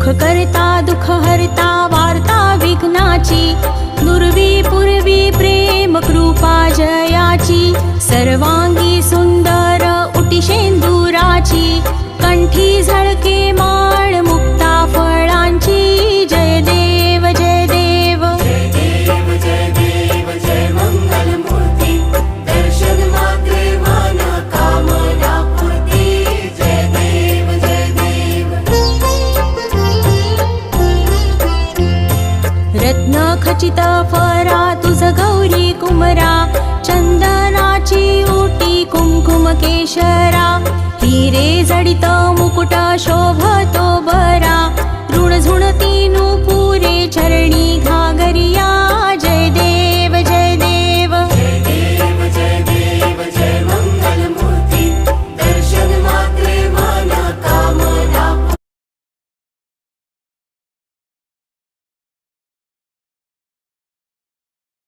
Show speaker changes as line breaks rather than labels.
करता दुःख हरता वार्ता विघ्नाची, नुरवी पूर्वी प्रेम कृपा जयाची, सर्वांगी सुंदर उटी शेंदुराची, कंठी झळके माळ मुक्ता फळांची, जय देव जय देव
जय देव जय देव जय मंगल मूर्ती, दर्शन मात्रे मन कामना पूर्ती, जय देव जय देव।
रत्न खचित फरा तुझ गौरी कुमरा, चंदनाची ओटी कुंकुम केशरा, हिरे जडित मुकुट शोभ